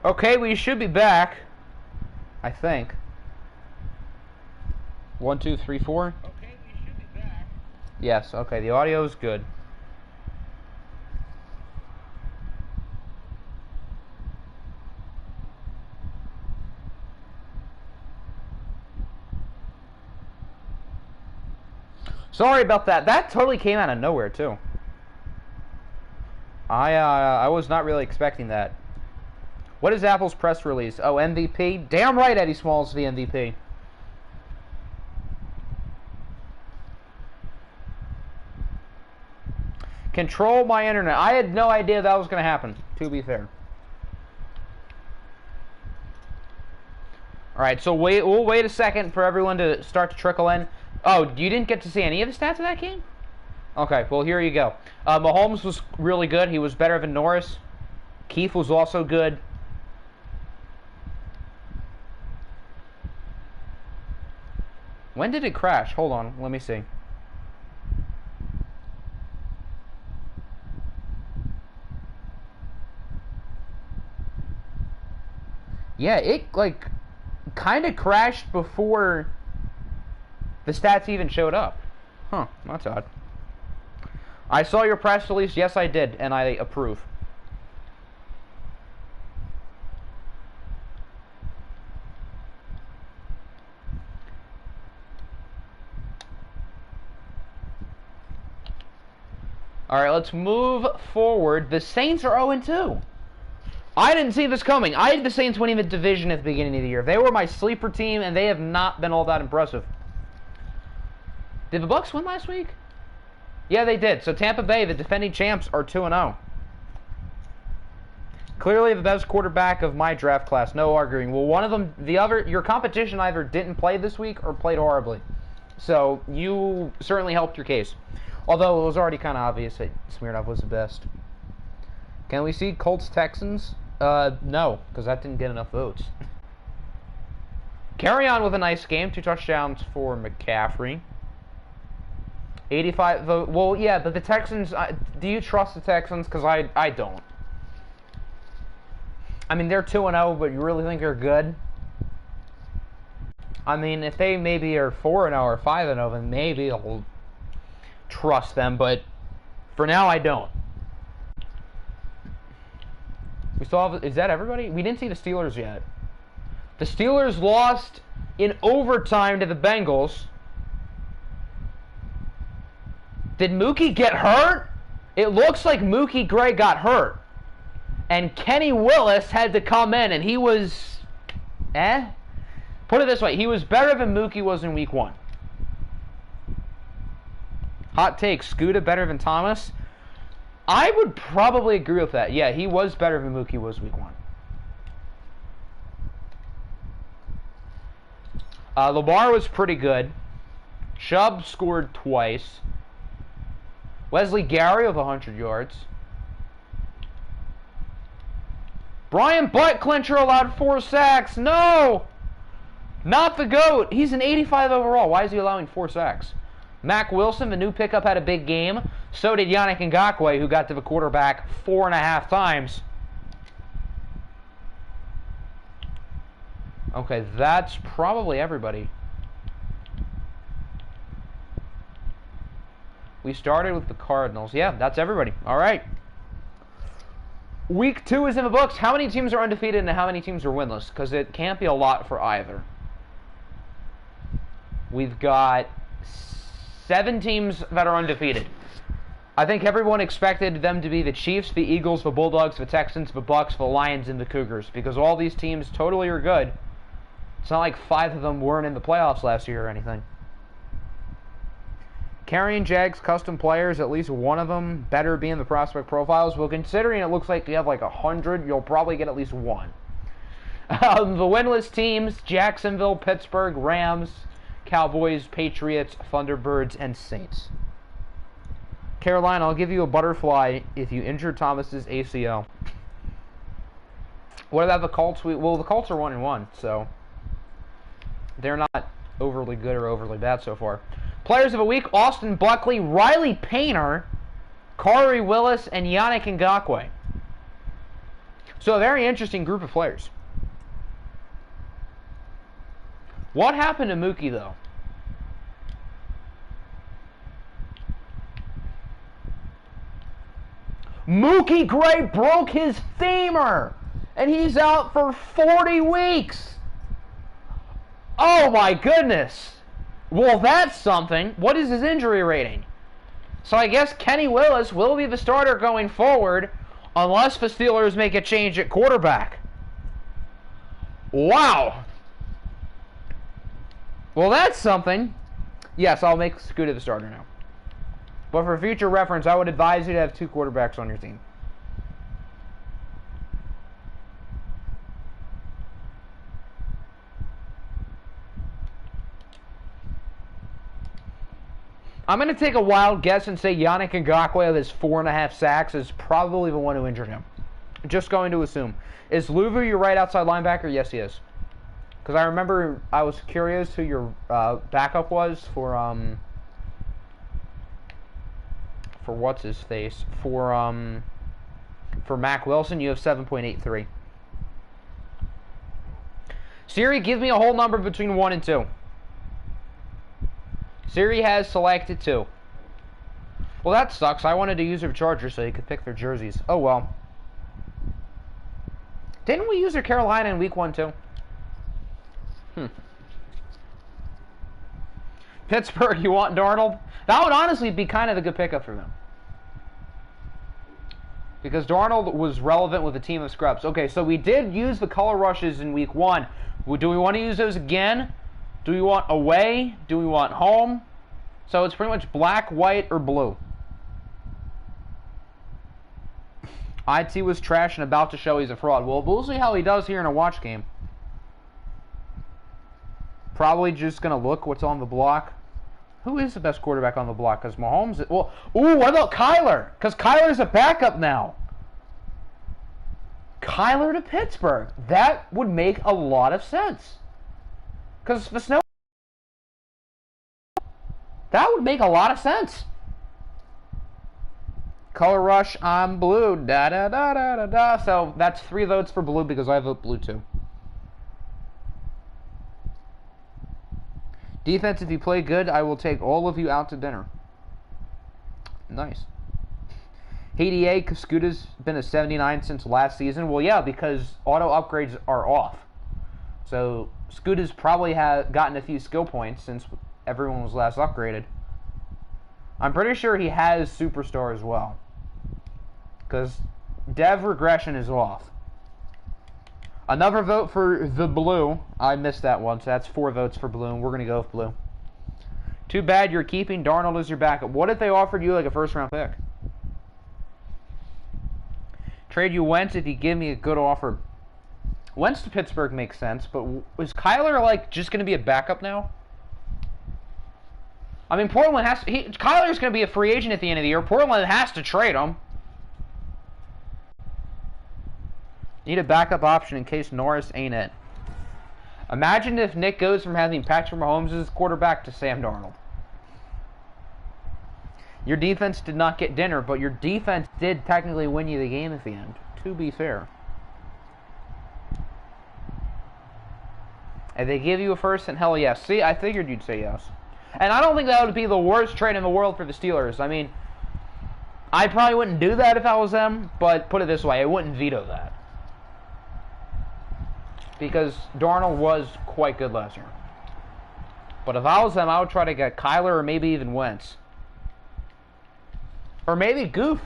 Okay, we should be back. I think. 1, 2, 3, 4. Okay, we should be back. Yes, okay, the audio is good. Sorry about that. That totally came out of nowhere, too. I was not really expecting that. What is Apple's press release? Oh, MVP? Damn right Eddie Small's the MVP. Control my internet. I had no idea that was going to happen, to be fair. Alright, so we'll wait a second for everyone to start to trickle in. Oh, you didn't get to see any of the stats of that game? Okay, well, here you go. Mahomes was really good. He was better than Norris. Keith was also good. When did it crash? Hold on, let me see. Yeah, it, like, kind of crashed before the stats even showed up. Huh, that's odd. I saw your press release. Yes, I did, and I approve. Alright, let's move forward. The Saints are 0-2. I didn't see this coming. I had the Saints winning the division at the beginning of the year. They were my sleeper team, and they have not been all that impressive. Did the Bucs win last week? Yeah, they did. So Tampa Bay, the defending champs, are 2-0. Clearly the best quarterback of my draft class. No arguing. Well, one of them, your competition either didn't play this week or played horribly. So you certainly helped your case. Although it was already kind of obvious that Smirnoff was the best. Can we see Colts-Texans? No, because that didn't get enough votes. Carry on with a nice game. 2 touchdowns for McCaffrey. 85 vote. Well, yeah, but the Texans, do you trust the Texans? Because I don't. I mean, they're 2-0, but you really think they're good? I mean, if they maybe are 4-0 or 5-0, then maybe I'll trust them, but for now, I don't. We still have, is that everybody? We didn't see the Steelers yet. The Steelers lost in overtime to the Bengals. Did Mookie get hurt? It looks like Mookie Gray got hurt. And Kenny Willis had to come in, and he was, Put it this way, he was better than Mookie was in week 1. Hot take, Scooter better than Thomas? I would probably agree with that. Yeah, he was better than Mookie was week 1. Lamar was pretty good. Chubb scored twice. Wesley Gary with 100 yards. Brian Buttclincher allowed 4 sacks. No! Not the GOAT. He's an 85 overall. Why is he allowing 4 sacks? Mac Wilson, the new pickup, had a big game. So did Yannick Ngakoue, who got to the quarterback 4.5 times. Okay, that's probably everybody. We started with the Cardinals. Yeah, that's everybody. All right. Week 2 is in the books. How many teams are undefeated and how many teams are winless? Because it can't be a lot for either. We've got 7 teams that are undefeated. I think everyone expected them to be the Chiefs, the Eagles, the Bulldogs, the Texans, the Bucks, the Lions, and the Cougars. Because all these teams totally are good. It's not like 5 of them weren't in the playoffs last year or anything. Carrying Jags custom players, at least one of them better be in the prospect profiles. Well, considering it looks like you have like 100, you'll probably get at least one. The winless teams, Jacksonville, Pittsburgh, Rams, Cowboys, Patriots, Thunderbirds, and Saints. Carolina, I'll give you a butterfly if you injure Thomas's ACL. What about the Colts? Well, the Colts are 1-1, so they're not overly good or overly bad so far. Players of the week, Austin Buckley, Riley Painter, Corey Willis, and Yannick Ngakoue. So a very interesting group of players. What happened to Mookie, though? Mookie Gray broke his femur, and he's out for 40 weeks. Oh my goodness. Well, that's something. What is his injury rating? So I guess Kenny Willis will be the starter going forward unless the Steelers make a change at quarterback. Wow. Well, that's something. Yes, I'll make Scooter the starter now. But for future reference, I would advise you to have 2 quarterbacks on your team. I'm going to take a wild guess and say Yannick Ngakoue with his 4.5 sacks is probably the one who injured him. Just going to assume. Is Luvu your right outside linebacker? Yes, he is. Because I remember I was curious who your backup was for what's his face? For Mac Wilson, you have 7.83. Siri, give me a whole number between 1 and 2. Siri has selected 2. Well, that sucks. I wanted to use their Chargers so you could pick their jerseys. Oh, well. Didn't we use their Carolina in week 1, too? Pittsburgh, you want Darnold? That would honestly be kind of a good pickup for them. Because Darnold was relevant with a team of scrubs. Okay, so we did use the color rushes in week 1. Do we want to use those again? Do we want away? Do we want home? So it's pretty much black, white, or blue. IT was trash and about to show he's a fraud. Well, we'll see how he does here in a watch game. Probably just going to look what's on the block. Who is the best quarterback on the block? Because Mahomes... Well, ooh, what about Kyler? Because Kyler's a backup now. Kyler to Pittsburgh. That would make a lot of sense. Because the snow... That would make a lot of sense. Color rush on blue. Da da da da da da. So that's 3 votes for blue because I vote blue too. Defense, if you play good, I will take all of you out to dinner. Nice. HDA, Scooter's been a 79 since last season. Well, yeah, because auto upgrades are off. So Scooter's probably gotten a few skill points since everyone was last upgraded. I'm pretty sure he has Superstar as well. Because Dev regression is off. Another vote for the blue. I missed that one, so that's 4 votes for blue, and we're going to go with blue. Too bad you're keeping Darnold as your backup. What if they offered you like a first-round pick? Trade you Wentz if you give me a good offer. Wentz to Pittsburgh makes sense, but is Kyler like just going to be a backup now? I mean, Portland has to... Kyler's going to be a free agent at the end of the year. Portland has to trade him. Need a backup option in case Norris ain't it. Imagine if Nick goes from having Patrick Mahomes as quarterback to Sam Darnold. Your defense did not get dinner, but your defense did technically win you the game at the end, to be fair. And they give you a first, and hell yes. See, I figured you'd say yes. And I don't think that would be the worst trade in the world for the Steelers. I mean, I probably wouldn't do that if I was them, but put it this way, I wouldn't veto that. Because Darnold was quite good last year. But if I was them, I would try to get Kyler or maybe even Wentz. Or maybe Goof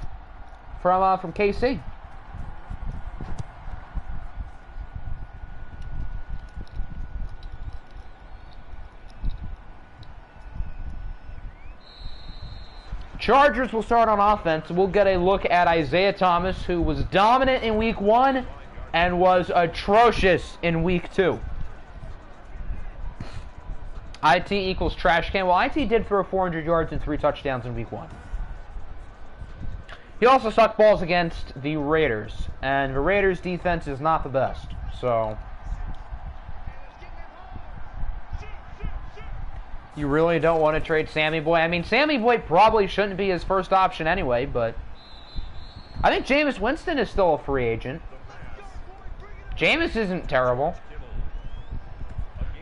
from KC. Chargers will start on offense. We'll get a look at Isaiah Thomas, who was dominant in week 1 and was atrocious in week 2. IT equals trash can. Well, IT did throw 400 yards and 3 touchdowns in week 1. He also sucked balls against the Raiders, and the Raiders' defense is not the best. So, you really don't want to trade Sammy Boy. I mean, Sammy Boy probably shouldn't be his first option anyway, but I think Jameis Winston is still a free agent. Jameis isn't terrible.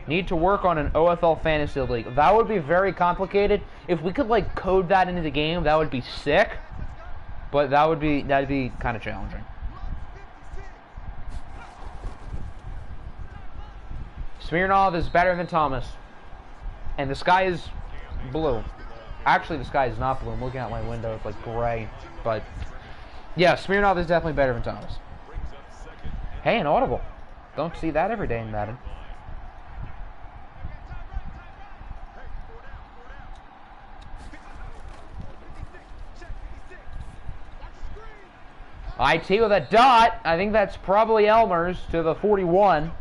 Need to work on an OFL fantasy league. That would be very complicated. If we could like code that into the game, that would be sick. But that'd be kind of challenging. Smirnov is better than Thomas. And the sky is blue. Actually, the sky is not blue. I'm looking out my window. It's like gray. But yeah, Smirnov is definitely better than Thomas. Hey, an audible. Don't see that every day in Madden. IT with a dot. I think that's probably Elmer's to the 41.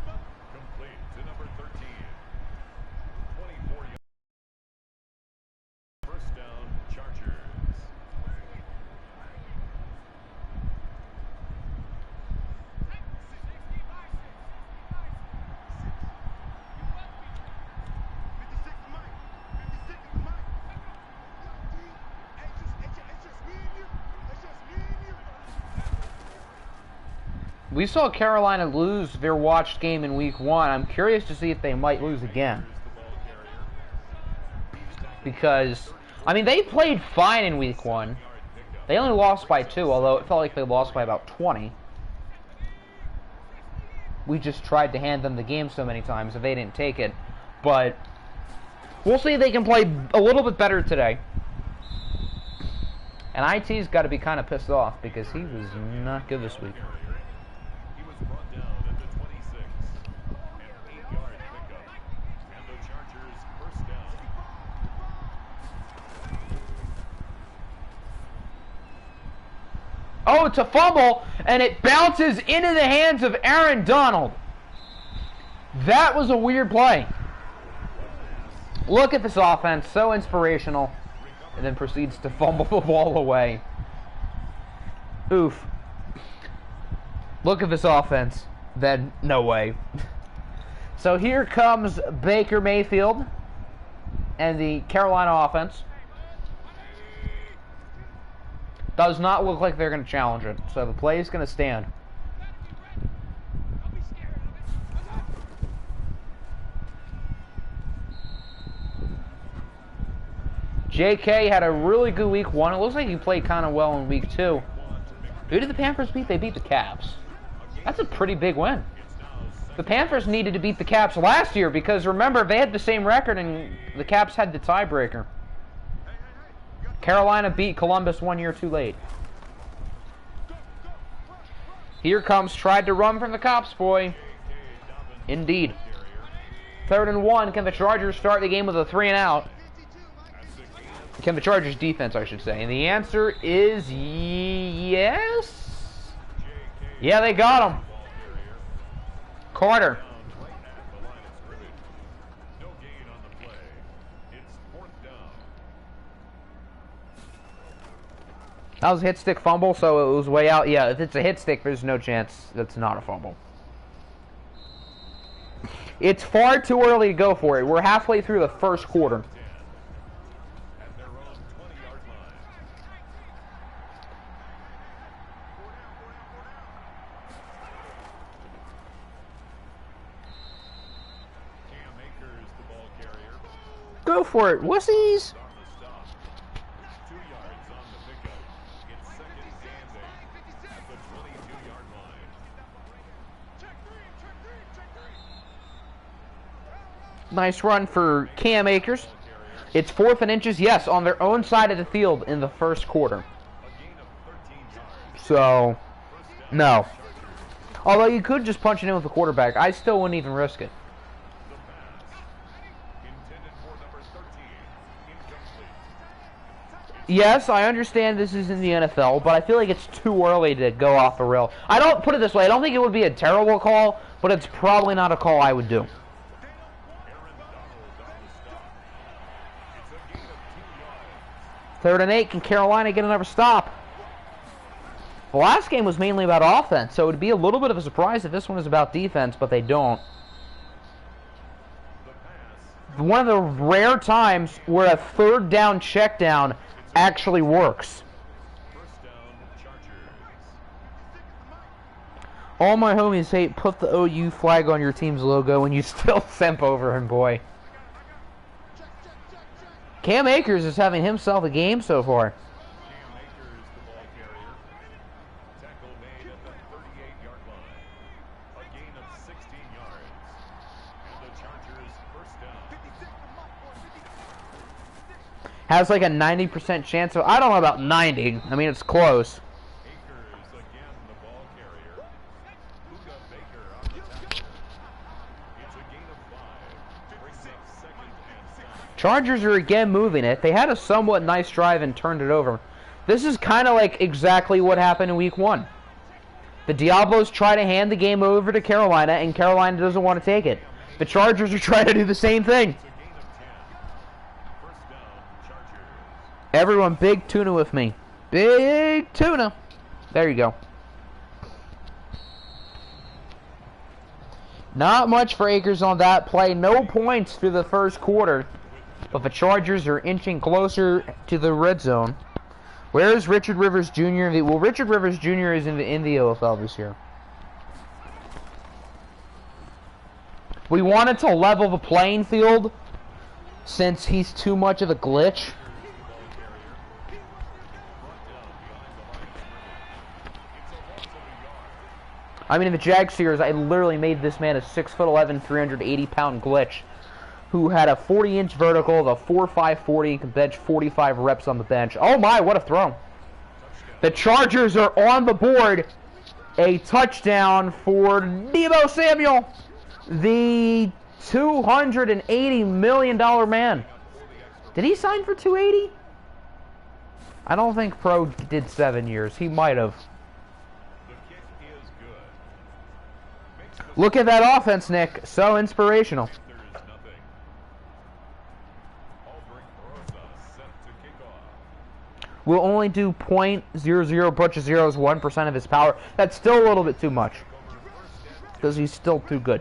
We saw Carolina lose their watched game in week 1. I'm curious to see if they might lose again. Because, I mean, they played fine in week 1. They only lost by 2, although it felt like they lost by about 20. We just tried to hand them the game so many times that they didn't take it. But we'll see if they can play a little bit better today. And IT's got to be kind of pissed off because he was not good this week. Oh, it's a fumble, and it bounces into the hands of Aaron Donald. That was a weird play. Look at this offense, so inspirational, and then proceeds to fumble the ball away. Oof. Look at this offense. Then, no way. So here comes Baker Mayfield and the Carolina offense. Does not look like they're going to challenge it, so the play is going to stand. JK had a really good week 1. It looks like he played kind of well in week 2. Who did the Panthers beat? They beat the Caps. That's a pretty big win. The Panthers needed to beat the Caps last year because, remember, they had the same record and the Caps had the tiebreaker. Carolina beat Columbus 1 year too late. Here comes, tried to run from the cops, boy. Indeed. 3rd and 1. Can the Chargers start the game with a 3-and-out? Can the Chargers defense, I should say. And the answer is yes. Yeah, they got him. Carter. That was a hit stick fumble, so it was way out. Yeah, if it's a hit stick, there's no chance that's not a fumble. It's far too early to go for it. We're halfway through the first quarter. Go for it, wussies! Nice run for Cam Akers. It's 4th and inches, yes, on their own side of the field in the first quarter. So, no. Although you could just punch it in with the quarterback. I still wouldn't even risk it. Yes, I understand this is in the NFL, but I feel like it's too early to go off the rail. I don't put it this way. I don't think it would be a terrible call, but it's probably not a call I would do. Third and 8. Can Carolina get another stop? The last game was mainly about offense, so it would be a little bit of a surprise if this one is about defense, but they don't. One of the rare times where a 3rd down check down actually works. All my homies hate put the OU flag on your team's logo and you still simp over him, boy. Cam Akers is having himself a game so far. Has like a 90% chance of, I don't know about 90. I mean, it's close. Chargers are again moving it. They had a somewhat nice drive and turned it over. This is kind of like exactly what happened in week 1. The Diablos try to hand the game over to Carolina, and Carolina doesn't want to take it. The Chargers are trying to do the same thing. Everyone, big tuna with me. Big tuna. There you go. Not much for Akers on that play. No points through the first quarter. But the Chargers are inching closer to the red zone. Where is Richard Rivers Jr.? Well, Richard Rivers Jr. is in the OFL this year. We wanted to level the playing field since he's too much of a glitch. I mean, in the Jag series, I literally made this man a 6'11", 380-pound glitch who had a 40-inch vertical, the 4.5 40, and can bench 45 reps on the bench. Oh my, what a throw. The Chargers are on the board. A touchdown for Deebo Samuel, the $280 million man. Did he sign for 280? I don't think Pro did 7 years. He might have. Look at that offense, Nick. So inspirational. We'll only do .00 bunch of zeros, 1% of his power. That's still a little bit too much. Because he's still too good.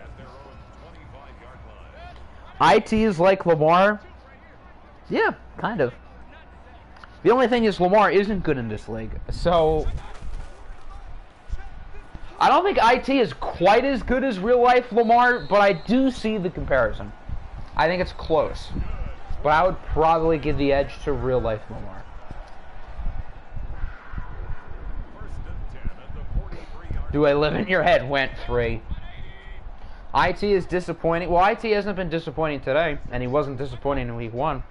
IT is like Lamar. Yeah, kind of. The only thing is Lamar isn't good in this league. So I don't think IT is quite as good as real-life Lamar, but I do see the comparison. I think it's close. But I would probably give the edge to real-life Lamar. Do I live in your head? Went 3. IT is disappointing. Well, IT hasn't been disappointing today, and he wasn't disappointing in week 1.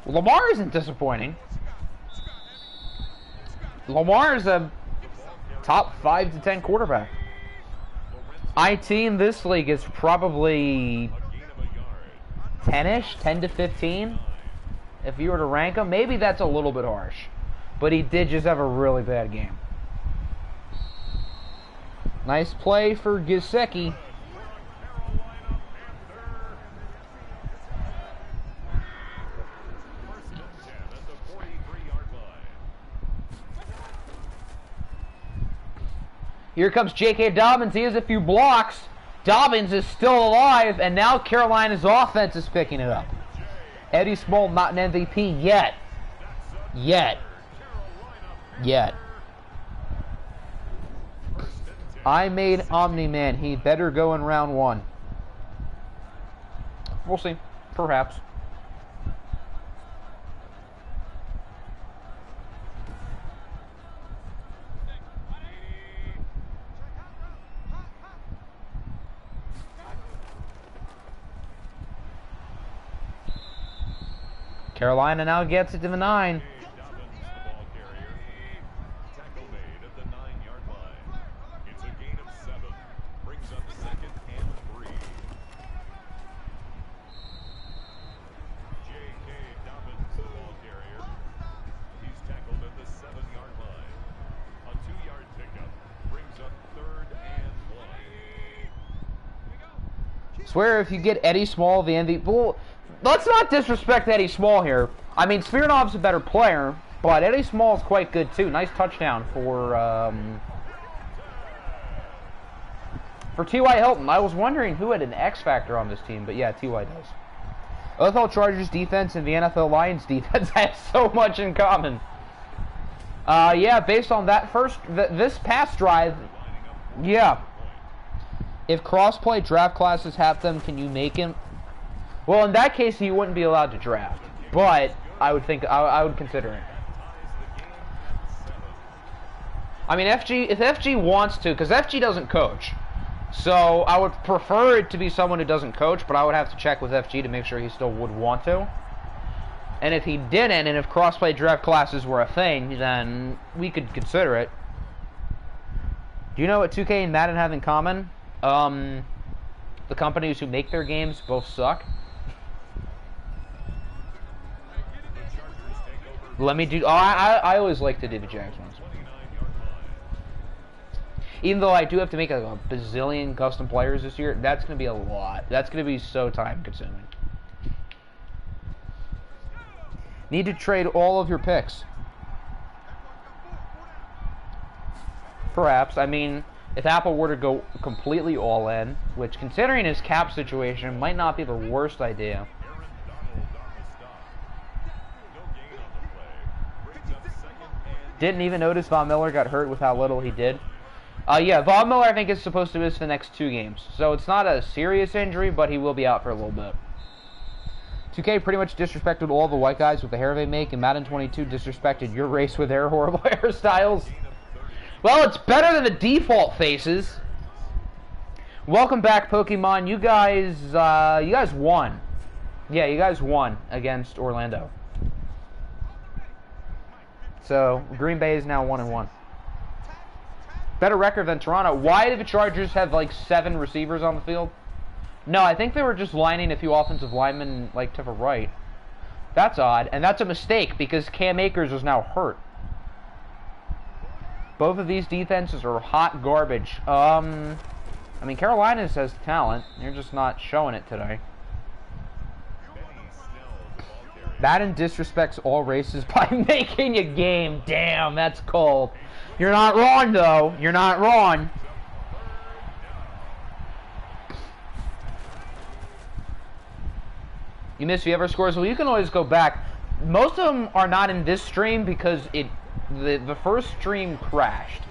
Lamar isn't disappointing. Lamar is a top 5 to 10 quarterback. IT in this league is probably 10-ish, 10 to 15. If you were to rank him, maybe that's a little bit harsh. But he did just have a really bad game. Nice play for Gesicki. Here comes J.K. Dobbins. He has a few blocks. Dobbins is still alive, and now Carolina's offense is picking it up. Eddie Small not an MVP yet. Yet. I made Omni-Man. He better go in round 1. We'll see. Perhaps. Carolina now gets it to the 9. Swear if you get Eddie Small the MVP. Well, let's not disrespect Eddie Small here. I mean, Smirnov's a better player, but Eddie Small is quite good too. Nice touchdown for T.Y. Hilton. I was wondering who had an X factor on this team, but yeah, T.Y. does. OFL Chargers defense and the NFL Lions defense have so much in common. Yeah, based on that this past drive, yeah. If cross-play draft classes have them, can you make him? Well, in that case, he wouldn't be allowed to draft. But I would think I would consider it. I mean, if FG wants to, because FG doesn't coach, so I would prefer it to be someone who doesn't coach. But I would have to check with FG to make sure he still would want to. And if he didn't, and if cross-play draft classes were a thing, then we could consider it. Do you know what 2K and Madden have in common? The companies who make their games both suck. Let me do... I always like to do the Jags ones. Even though I do have to make like a bazillion custom players this year, that's going to be a lot. That's going to be so time-consuming. Need to trade all of your picks. Perhaps. I mean, if Apple were to go completely all in, which considering his cap situation might not be the worst idea. Didn't even notice Von Miller got hurt with how little he did. Yeah, Von Miller I think is supposed to miss the next 2 games. So it's not a serious injury, but he will be out for a little bit. 2K pretty much disrespected all the white guys with the hair they make, and Madden 22 disrespected your race with their horrible hairstyles. Well, it's better than the default faces. Welcome back, Pokemon. You guys won. Yeah, you guys won against Orlando. So, Green Bay is now 1-1. Better record than Toronto. Why did the Chargers have like 7 receivers on the field? No, I think they were just lining a few offensive linemen like to the right. That's odd, and that's a mistake because Cam Akers is now hurt. Both of these defenses are hot garbage. I mean, Carolina has talent. You're just not showing it today. Madden disrespects all races by making a game. Damn, that's cold. You're not wrong, though. You're not wrong. You missed the ever scores. Well, you can always go back. Most of them are not in this stream because the first stream crashed.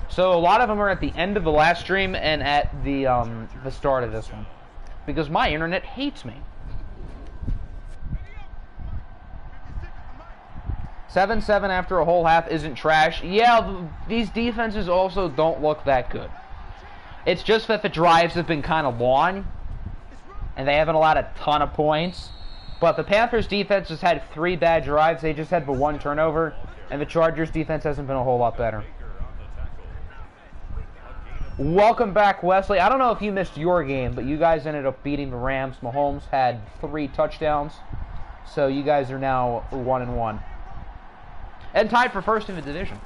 So a lot of them are at the end of the last stream and at the start of this one. Because my internet hates me. 7-7 after a whole half isn't trash. Yeah, these defenses also don't look that good. It's just that the drives have been kind of long, and they haven't allowed a ton of points. But the Panthers defense has had 3 bad drives. They just had the 1 turnover, and the Chargers defense hasn't been a whole lot better. Welcome back, Wesley. I don't know if you missed your game, but you guys ended up beating the Rams. Mahomes had 3 touchdowns, so you guys are now 1-1. And tied for first in the division.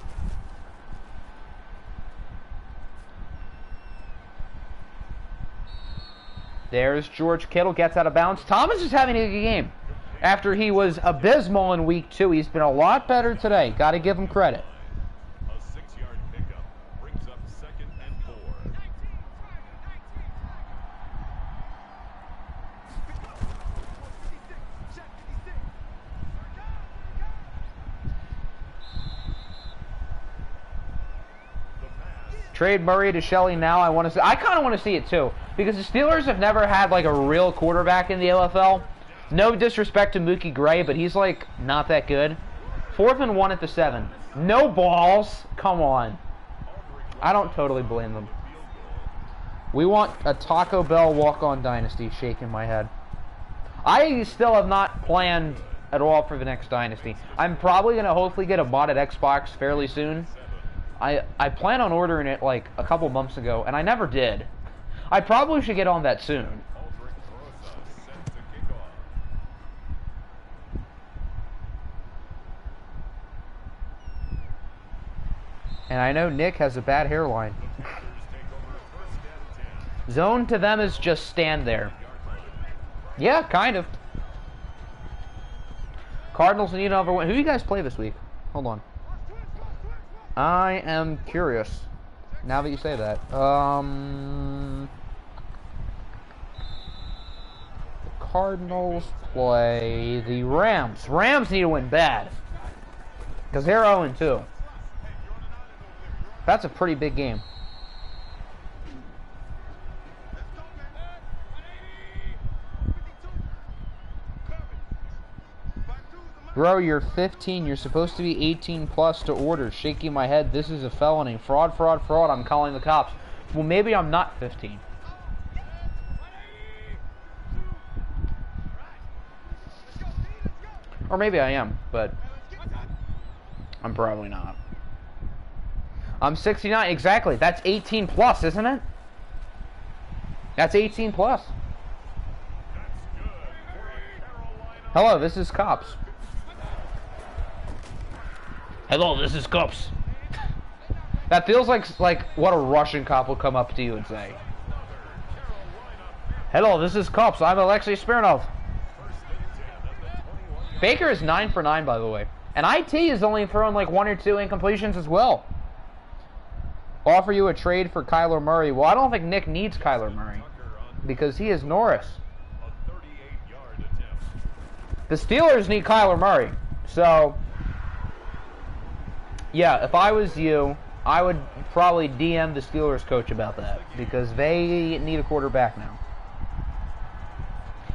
There's George Kittle, gets out of bounds. Thomas is having a good game. After he was abysmal in week 2, he's been a lot better today. Got to give him credit. A 6-yard pickup brings up 2nd and 4. Trade Murray to Shelley now. I kind of want to see it too, because the Steelers have never had like a real quarterback in the LFL. No disrespect to Mookie Gray, but he's like not that good. 4th and 1 at the 7. No balls. Come on. I don't totally blame them. We want a Taco Bell walk-on dynasty. Shaking my head. I still have not planned at all for the next dynasty. I'm probably gonna hopefully get a modded Xbox fairly soon. I plan on ordering it like a couple months ago, and I never did. I probably should get on that soon. And I know Nick has a bad hairline. Zone to them is just stand there. Yeah, kind of. Cardinals need another win. Who do you guys play this week? Hold on. I am curious. Now that you say that. The Cardinals play the Rams. Rams need to win bad. Because they're 0-2. That's a pretty big game. Bro, you're 15. You're supposed to be 18 plus to order. Shaking my head. This is a felony. Fraud, fraud, fraud. I'm calling the cops. Well, maybe I'm not 15. Or maybe I am, but I'm probably not. I'm 69. Exactly. That's 18 plus, isn't it? That's 18 plus. Hello, this is cops. Hello, this is cops. That feels like what a Russian cop will come up to you and say. Hello, this is cops. I'm Alexei Smirnov. Baker is 9 for 9, by the way. And IT is only throwing like 1 or 2 incompletions as well. Offer you a trade for Kyler Murray. Well, I don't think Nick needs Kyler Murray because he is Norris. The Steelers need Kyler Murray. So, yeah, if I was you, I would probably DM the Steelers coach about that because they need a quarterback now.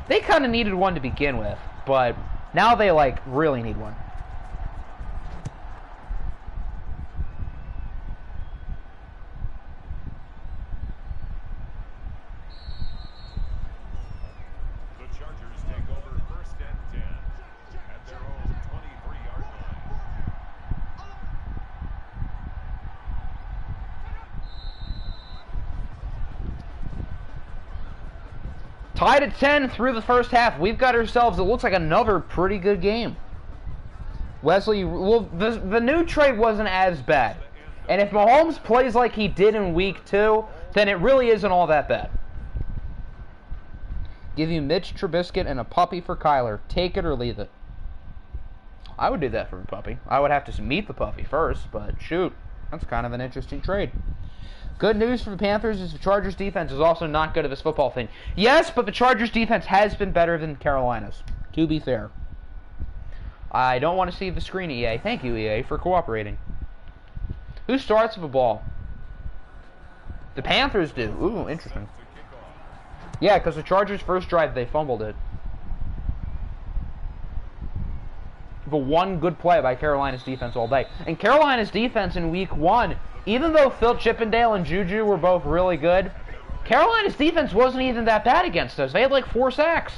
They kind of needed one to begin with, but now they, like, really need one. The Chargers take over 1st and 10 at their own 23-yard line. Tied at 10 through the first half. We've got ourselves, it looks like another pretty good game. Wesley, well, the new trade wasn't as bad. And if Mahomes plays like he did in week 2, then it really isn't all that bad. Give you Mitch Trubisky and a puppy for Kyler. Take it or leave it. I would do that for a puppy. I would have to meet the puppy first, but shoot, that's kind of an interesting trade. Good news for the Panthers is the Chargers defense is also not good at this football thing. Yes, but the Chargers defense has been better than Carolina's, to be fair. I don't want to see the screen, EA. Thank you, EA, for cooperating. Who starts with the ball? The Panthers do. Ooh, interesting. Yeah, because the Chargers' first drive, they fumbled it. But one good play by Carolina's defense all day. And Carolina's defense in week 1, even though Phil Chippendale and Juju were both really good, Carolina's defense wasn't even that bad against us. They had like 4 sacks.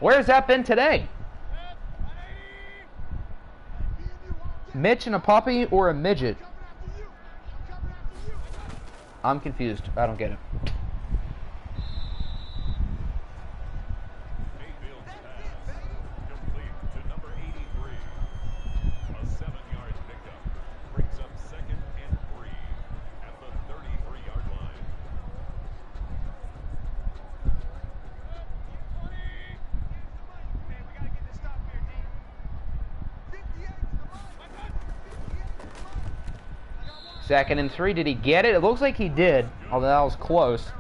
Where has that been today? Mitch and a puppy or a midget? I'm confused. I don't get it. Mayfield's pass complete to number 83. A 7-yard pickup brings up 2nd and 3 at the 33-yard line. Second and 3. Did he get it? It looks like he did, although that was close.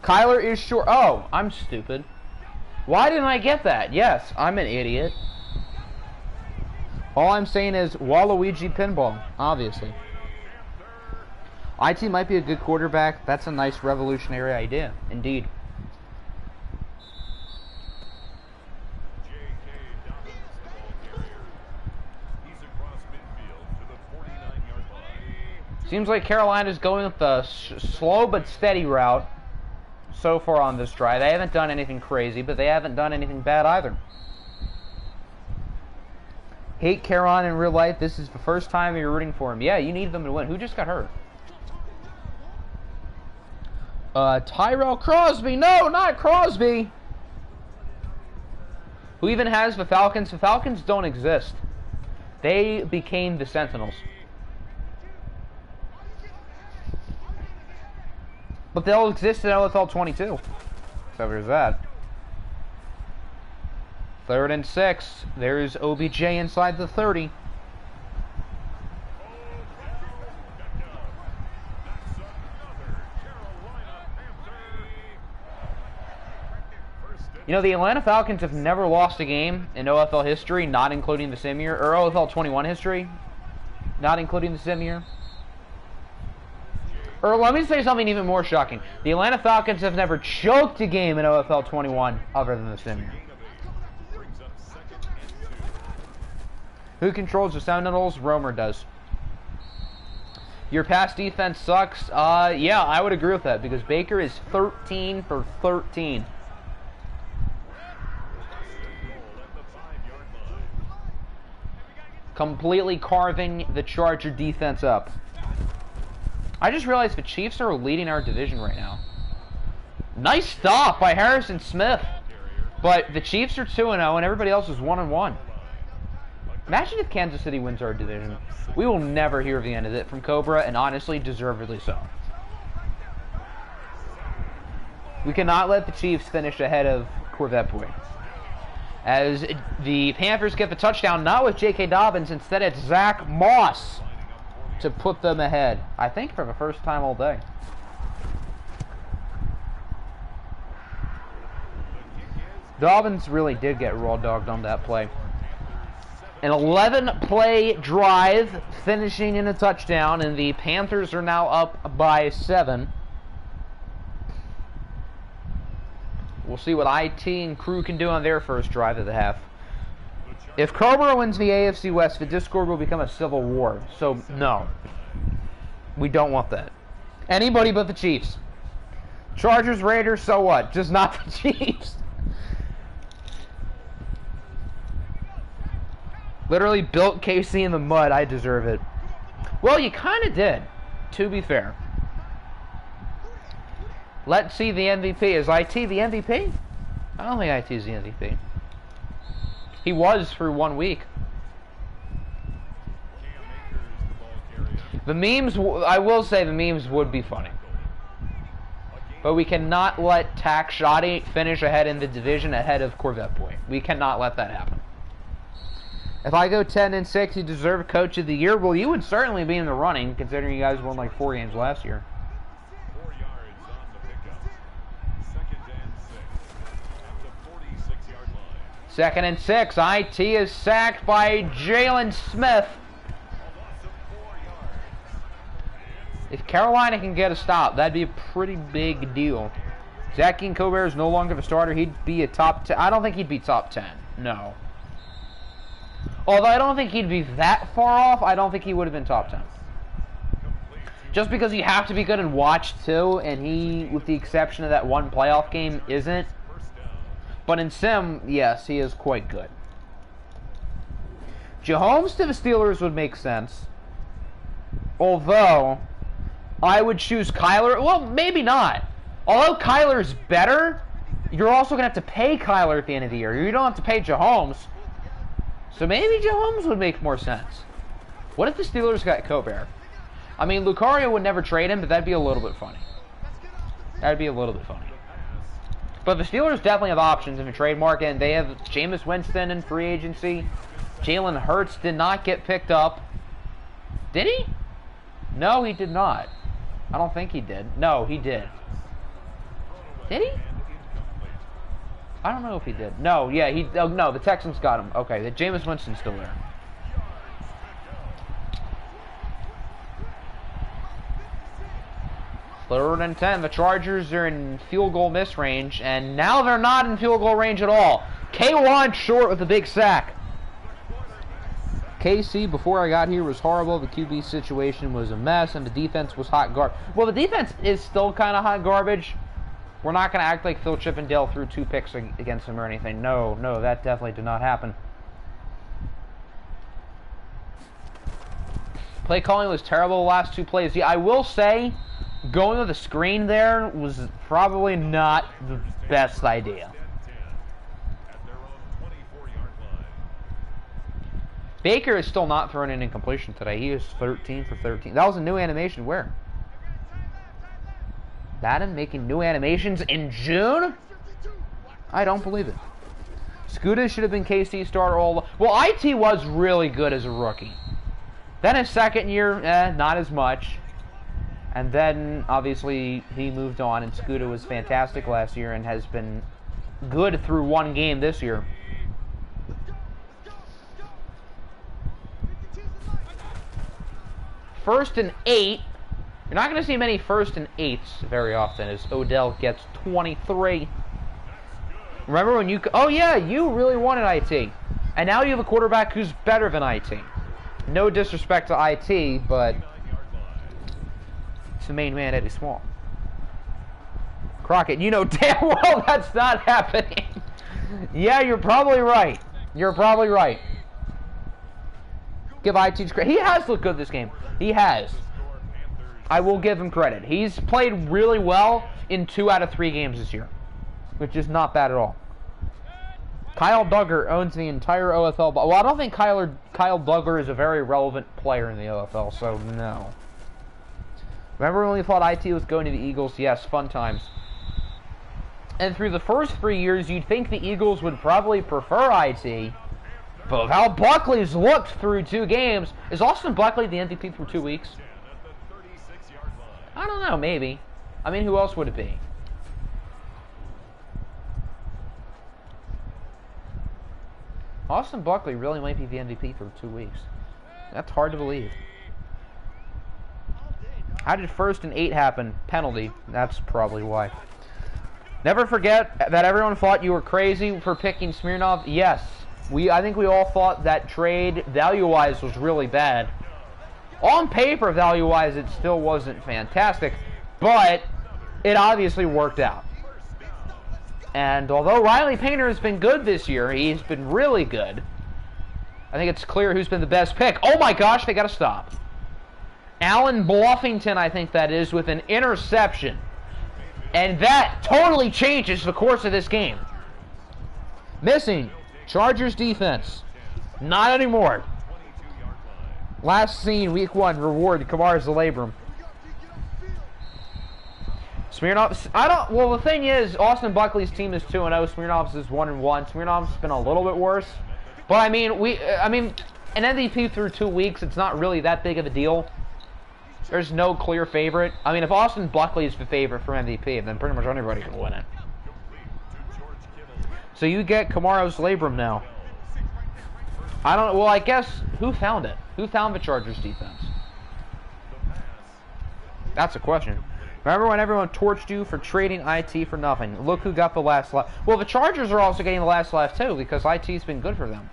Kyler is short. Oh, I'm stupid. Why didn't I get that? Yes, I'm an idiot. All I'm saying is Waluigi pinball, obviously. IT might be a good quarterback. That's a nice revolutionary idea, indeed. Seems like Carolina's going with the slow but steady route so far on this drive. They haven't done anything crazy, but they haven't done anything bad either. Hate Carolina in real life. This is the first time you're rooting for him. Yeah, you need them to win. Who just got hurt? Tyrell Crosby. No, not Crosby. Who even has the Falcons? The Falcons don't exist. They became the Sentinels. But they'll exist in LFL 22. So there's that. 3rd and 6. There's OBJ inside the 30. You know, the Atlanta Falcons have never lost a game in OFL history, not including the sim year, or OFL 21 history, not including the sim year. Or let me say something even more shocking. The Atlanta Falcons have never choked a game in OFL 21 other than the sim year. Who controls the Sentinels? Romer does. Your pass defense sucks? Yeah, I would agree with that, because Baker is 13 for 13. Completely carving the Charger defense up. I just realized the Chiefs are leading our division right now. Nice stop by Harrison Smith. But the Chiefs are 2-0 and everybody else is 1-1. Imagine if Kansas City wins our division. We will never hear the end of it from Cobra, and honestly, deservedly so. We cannot let the Chiefs finish ahead of Corvette Boy. As the Panthers get the touchdown, not with J.K. Dobbins, instead it's Zach Moss to put them ahead. I think for the first time all day. Dobbins really did get raw dogged on that play. An 11-play drive finishing in a touchdown, and the Panthers are now up by 7. We'll see what IT and crew can do on their first drive of the half. If Cobra wins the AFC West, the Discord will become a civil war. So, no. We don't want that. Anybody but the Chiefs. Chargers, Raiders, so what? Just not the Chiefs. Literally built KC in the mud. I deserve it. Well, you kind of did, to be fair. Let's see the MVP. Is IT the MVP? I don't think IT is the MVP. He was for 1 week. The memes, I will say the memes would be funny. But we cannot let Tack Shoddy finish ahead in the division ahead of Corvette Boy. We cannot let that happen. If I go 10-6, you deserve Coach of the Year. Well, you would certainly be in the running, considering you guys won like 4 games last year. 4 yards on the pickup. 2nd and 6 at the 46-yard line. 2nd and 6. IT is sacked by Jalen Smith. If Carolina can get a stop, that'd be a pretty big deal. Zach Colbert is no longer the starter. He'd be a top 10. I don't think he'd be top 10. No. Although I don't think he'd be that far off, I don't think he would have been top 10. Just because you have to be good in watch too, and he, with the exception of that one playoff game, isn't. But in sim, yes, he is quite good. Mahomes to the Steelers would make sense. Although, I would choose Kyler. Well, maybe not. Although Kyler's better, you're also going to have to pay Kyler at the end of the year. You don't have to pay Mahomes. So maybe Mahomes would make more sense. What if the Steelers got Colbert? I mean, Lucario would never trade him, but that'd be a little bit funny. That'd be a little bit funny. But the Steelers definitely have options in the trade market, and they have Jameis Winston in free agency. Jalen Hurts did not get picked up. Did he? No, he did not. I don't think he did. No, he did. Did he? I don't know if he did. No, yeah, he. Oh, no, the Texans got him. Okay, the Jameis Winston's still there. Third and 10. The Chargers are in field goal miss range, and now they're not in field goal range at all. K1 short with a big sack. KC, before I got here, was horrible. The QB situation was a mess, and the defense was hot garbage. Well, the defense is still kind of hot garbage. We're not going to act like Phil Chippendale threw 2 picks against him or anything. No, that definitely did not happen. Play calling was terrible the last 2 plays. Yeah, I will say, going with the screen there was probably not the best idea. Baker is still not throwing an incompletion today. He is 13 for 13. That was a new animation. Where? Madden making new animations in June? I don't believe it. Scuda should have been KC starter all. Well, IT was really good as a rookie. Then his second year, not as much. And then, obviously, he moved on, and Scuda was fantastic last year and has been good through one game this year. First and 8. You're not going to see many first and 8s very often as Odell gets 23. Remember when you... Oh, yeah, you really wanted IT. And now you have a quarterback who's better than IT. No disrespect to IT, but... it's the main man, Eddie Small. Crockett, you know damn well that's not happening. Yeah, you're probably right. You're probably right. Give IT credit. He has looked good this game. He has. I will give him credit. He's played really well in 2 out of 3 games this year, which is not bad at all. Kyle Duggar owns the entire OFL. Well, I don't think Kyle Duggar is a very relevant player in the OFL, so no. Remember when we thought IT was going to the Eagles? Yes, fun times. And through the first 3 years, you'd think the Eagles would probably prefer IT. But how Buckley's looked through 2 games. Is Austin Buckley the MVP through 2 weeks? I don't know, maybe. I mean, who else would it be? Austin Buckley really might be the MVP through 2 weeks. That's hard to believe. How did first and 8 happen? Penalty. That's probably why. Never forget that everyone thought you were crazy for picking Smirnov. Yes. I think we all thought that trade, value-wise, was really bad. On paper, value-wise, it still wasn't fantastic, but it obviously worked out. And although Riley Painter has been good this year, he's been really good. I think it's clear who's been the best pick. Oh my gosh, they got to stop. Alan Bluffington, I think that is, with an interception. And that totally changes the course of this game. Missing. Chargers defense. Not anymore. Last scene, week 1, reward Kamara's the labrum. Smirnov, well, the thing is, Austin Buckley's team is 2-0. Smirnov's is 1-1. Smirnov's been a little bit worse. But, I mean, an MVP through 2 weeks, it's not really that big of a deal. There's no clear favorite. I mean, if Austin Buckley is the favorite for MVP, then pretty much anybody can win it. So you get Kamara's labrum now. Well, I guess, who found it? Who found the Chargers defense? That's a question. Remember when everyone torched you for trading IT for nothing? Look who got the last laugh. Well, the Chargers are also getting the last laugh too, because IT's been good for them.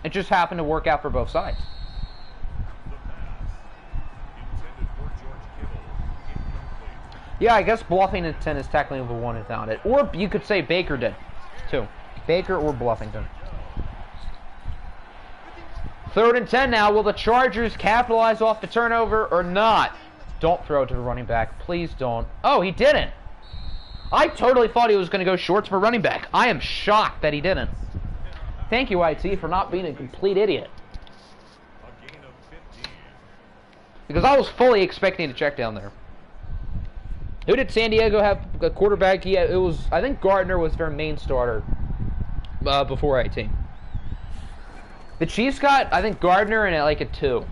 It just happened to work out for both sides. Yeah, I guess Bluffington is technically the one who found it. Or you could say Baker did, too. Baker or Bluffington. 3rd and 10 now. Will the Chargers capitalize off the turnover or not? Don't throw it to the running back. Please don't. Oh, he didn't. I totally thought he was going to go short for running back. I am shocked that he didn't. Thank you, IT, for not being a complete idiot. Because I was fully expecting to check down there. Who did San Diego have a quarterback? Yeah, it was. I think Gardner was their main starter before 18. The Chiefs got, I think, Gardner and like a 2.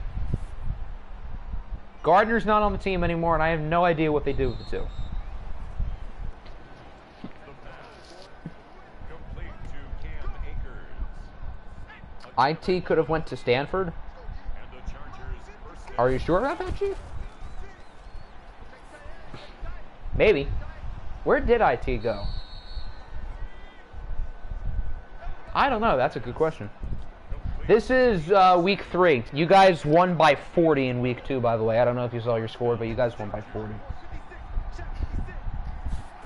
Gardner's not on the team anymore, and I have no idea what they do with the 2. IT could have went to Stanford. Are you sure about that, Chief? Maybe. Where did IT go? I don't know. That's a good question. This is week 3. You guys won by 40 in week 2, by the way. I don't know if you saw your score, but you guys won by 40.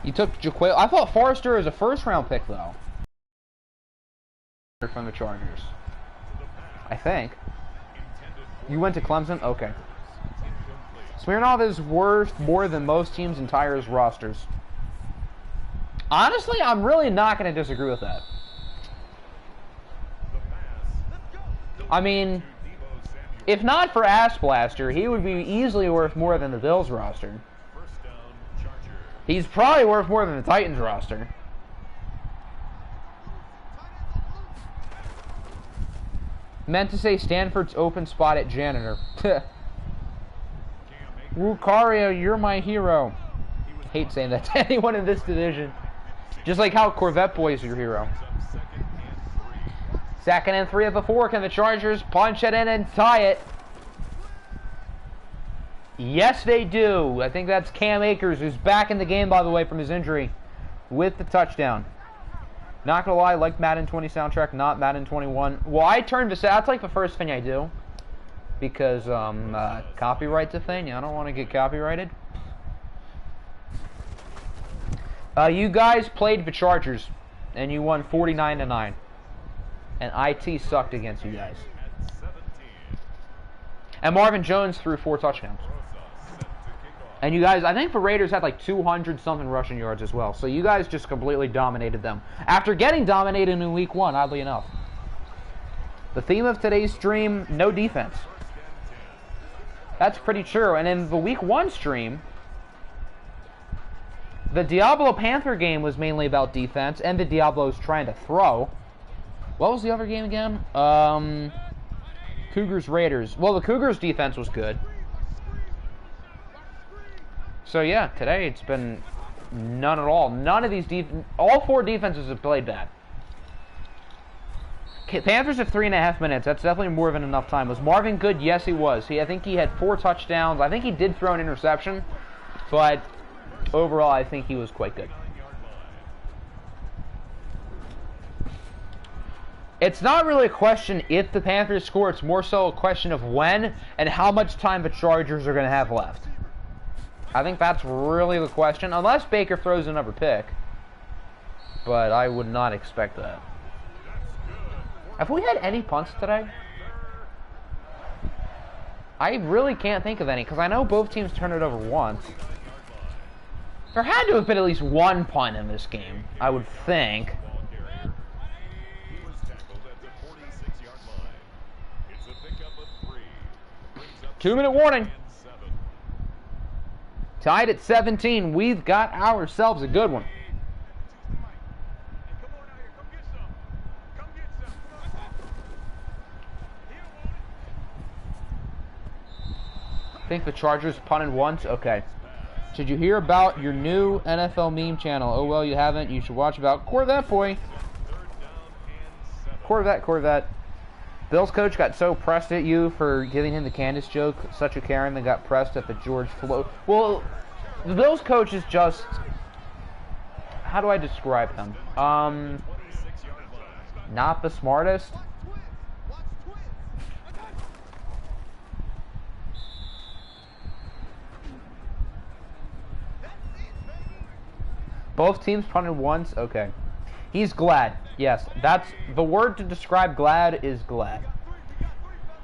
You took Jaquale. I thought Forrester was a first-round pick, though. From the Chargers. I think. You went to Clemson? Okay. Smirnov is worth more than most teams' entire rosters. Honestly, I'm really not going to disagree with that. I mean, if not for Ass Blaster, he would be easily worth more than the Bills roster. He's probably worth more than the Titans roster. Meant to say Stanford's open spot at janitor. Lucario, you're my hero. Hate saying that to anyone in this division. Just like how Corvette Boy is your hero. 2nd and 3 of the 4. Can the Chargers punch it in and tie it? Yes, they do. I think that's Cam Akers, who's back in the game, by the way, from his injury, with the touchdown. Not gonna lie, like Madden 20 soundtrack, not Madden 21. Well, I turned to say that's like the first thing I do, because copyright's a thing. I don't want to get copyrighted. You guys played the Chargers, and you won 49-9, and IT sucked against you guys. And Marvin Jones threw 4 touchdowns. And you guys, I think the Raiders had like 200-something rushing yards as well. So you guys just completely dominated them. After getting dominated in week 1, oddly enough. The theme of today's stream, no defense. That's pretty true. And in the week 1 stream, the Diablo Panther game was mainly about defense. And the Diablos trying to throw. What was the other game again? Cougars Raiders. Well, the Cougars defense was good. So yeah, today it's been none at all. None of these all 4 defenses have played bad. Panthers have 3.5 minutes. That's definitely more than enough time. Was Marvin good? Yes, he was. I think he had 4 touchdowns. I think he did throw an interception, but overall, I think he was quite good. It's not really a question if the Panthers score. It's more so a question of when and how much time the Chargers are going to have left. I think that's really the question, unless Baker throws another pick. But I would not expect that. Have we had any punts today? I really can't think of any, because I know both teams turned it over once. There had to have been at least 1 punt in this game, I would think. 2-minute warning. Tied at 17. We've got ourselves a good one. I think the Chargers punted once. Okay. Should you hear about your new NFL meme channel? Oh, well, you haven't. You should watch about Corvette Boy. Corvette. Bill's coach got so pressed at you for giving him the Candace joke, such a Karen, that got pressed at the George Floyd. Well, the Bill's coach is just... How do I describe them? Not the smartest. Both teams punted once? Okay. He's glad. Yes, that's the word to describe glad is glad.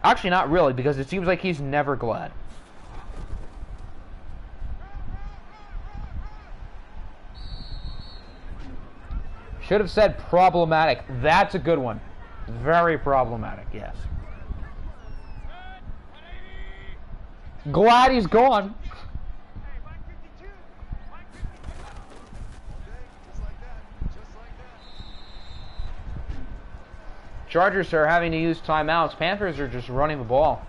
Actually, not really, because it seems like he's never glad. Should have said problematic. That's a good one. Very problematic, yes. Glad he's gone. Chargers are having to use timeouts. Panthers are just running the ball.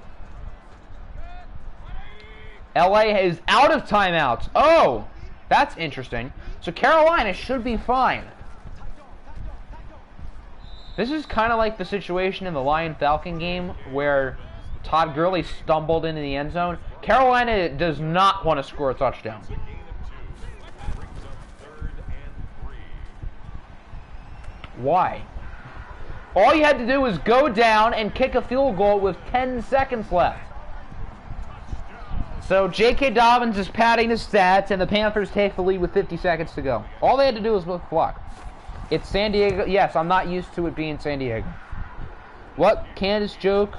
LA is out of timeouts. Oh, that's interesting. So Carolina should be fine. This is kind of like the situation in the Lion-Falcon game where Todd Gurley stumbled into the end zone. Carolina does not want to score a touchdown. Why? All you had to do was go down and kick a field goal with 10 seconds left. So J.K. Dobbins is padding his stats, and the Panthers take the lead with 50 seconds to go. All they had to do was look block. It's San Diego. Yes, I'm not used to it being San Diego. What? Candace joke?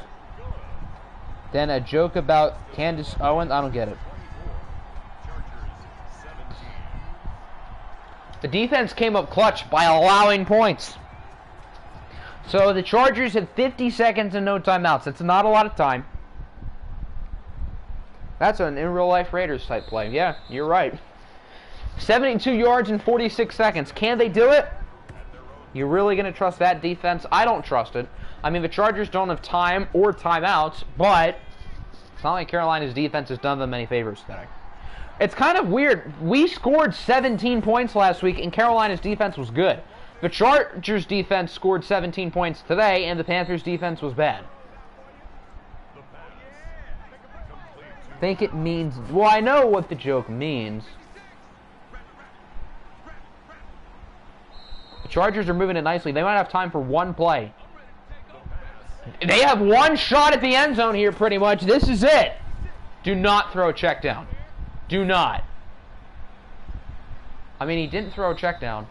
Then a joke about Candace Owens? I don't get it. The defense came up clutch by allowing points. So the Chargers had 50 seconds and no timeouts. That's not a lot of time. That's an in real life Raiders type play. Yeah, you're right. 72 yards in 46 seconds. Can they do it? You're really going to trust that defense? I don't trust it. I mean, the Chargers don't have time or timeouts, but it's not like Carolina's defense has done them any favors today. It's kind of weird. We scored 17 points last week, and Carolina's defense was good. The Chargers' defense scored 17 points today, and the Panthers' defense was bad. I think it means... Well, I know what the joke means. The Chargers are moving it nicely. They might have time for one play. They have one shot at the end zone here, pretty much. This is it. Do not throw a check down. Do not. I mean, he didn't throw a check down.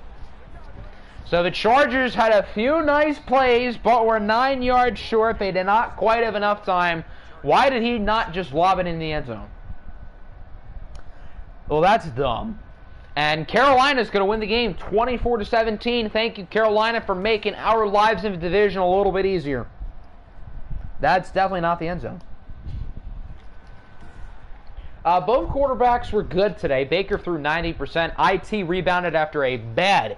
So the Chargers had a few nice plays, but were 9 yards short. They did not quite have enough time. Why did he not just lob it in the end zone? Well, that's dumb. And Carolina's going to win the game 24-17. Thank you, Carolina, for making our lives in the division a little bit easier. That's definitely not the end zone. Both quarterbacks were good today. Baker threw 90%. IT rebounded after a bad,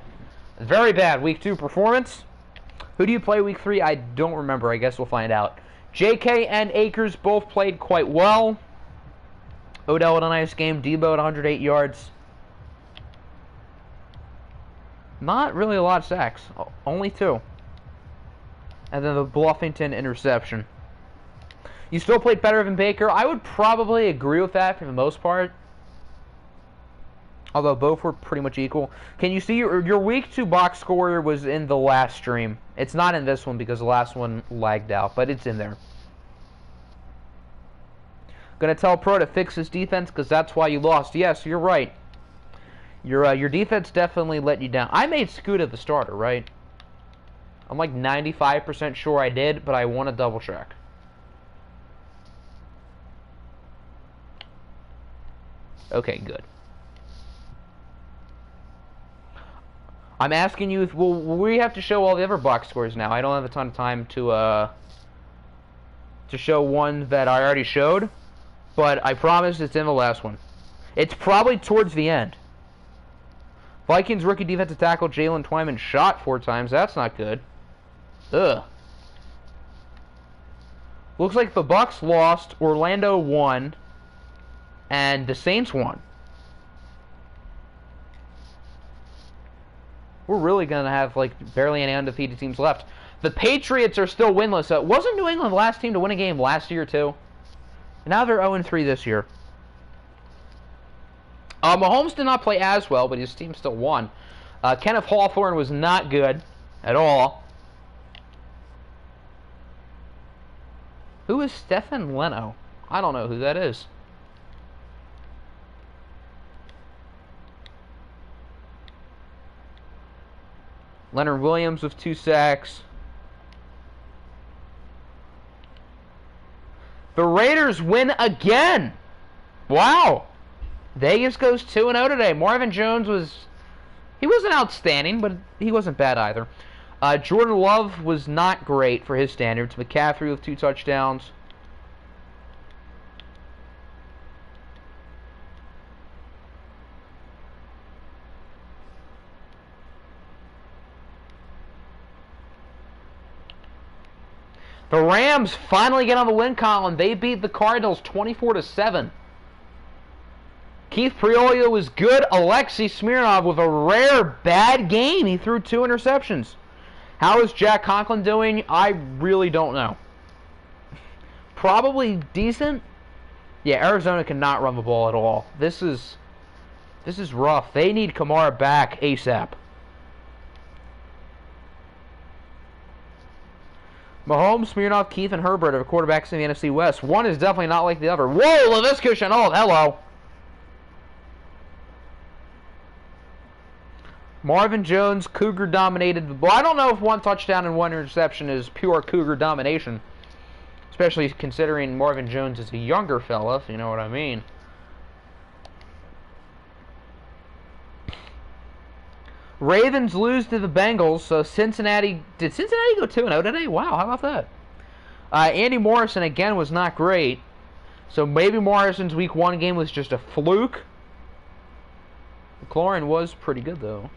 very bad Week 2 performance. Who do you play Week 3? I don't remember. I guess we'll find out. JK and Akers both played quite well. Odell had a nice game. Debo at 108 yards. Not really a lot of sacks. Only 2. And then the Bluffington interception. You still played better than Baker. I would probably agree with that for the most part. Although both were pretty much equal. Can you see your Week 2 box score was in the last stream? It's not in this one because the last one lagged out, but it's in there. Gonna tell Pro to fix his defense because that's why you lost. Yes, you're right. Your defense definitely let you down. I made Scooter the starter, right? I'm like 95% sure I did, but I want to double check. Okay, good. I'm asking you if we have to show all the other box scores now. I don't have a ton of time to show one that I already showed, but I promise it's in the last one. It's probably towards the end. Vikings rookie defensive tackle Jalen Twyman shot 4 times. That's not good. Ugh. Looks like the Bucks lost, Orlando won, and the Saints won. We're really going to have like barely any undefeated teams left. The Patriots are still winless. Wasn't New England the last team to win a game last year too? And now they're 0-3 this year. Mahomes did not play as well, but his team still won. Kenneth Hawthorne was not good at all. Who is Stefan Leno? I don't know who that is. Leonard Williams with 2 sacks. The Raiders win again. Wow. Vegas goes 2-0 today. Marvin Jones he wasn't outstanding, but he wasn't bad either. Jordan Love was not great for his standards. McCaffrey with 2 touchdowns. The Rams finally get on the win column. They beat the Cardinals 24-7. Keith Priolia was good. Alexei Smirnov with a rare bad game. He threw 2 interceptions. How is Jack Conklin doing? I really don't know. Probably decent. Yeah, Arizona cannot run the ball at all. This is rough. They need Kamara back ASAP. Mahomes, Smirnoff, Keith, and Herbert are quarterbacks in the NFC West. One is definitely not like the other. Whoa, Laviska Shenault, hello. Marvin Jones, Cougar dominated. Well, I don't know if 1 touchdown and 1 interception is pure Cougar domination. Especially considering Marvin Jones is a younger fella, if you know what I mean. Ravens lose to the Bengals, so Cincinnati... Did Cincinnati go 2-0 today? Wow, how about that? Andy Morrison, again, was not great. So maybe Morrison's Week 1 game was just a fluke. McLaurin was pretty good, though.